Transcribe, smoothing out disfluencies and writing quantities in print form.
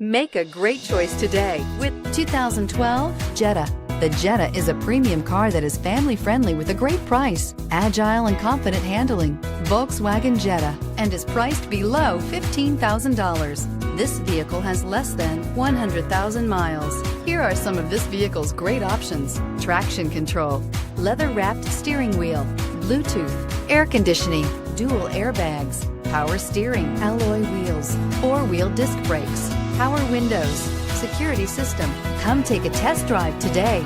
Make a great choice today with 2012 Jetta. The Jetta is a premium car that is family-friendly with a great price, agile and confident handling. Volkswagen Jetta, and is priced below $15,000. This vehicle has less than 100,000 miles. Here are some of this vehicle's great options: traction control, leather-wrapped steering wheel, Bluetooth, air conditioning, dual airbags, power steering, alloy wheels, four-wheel disc brakes, power windows, security system. Come take a test drive today.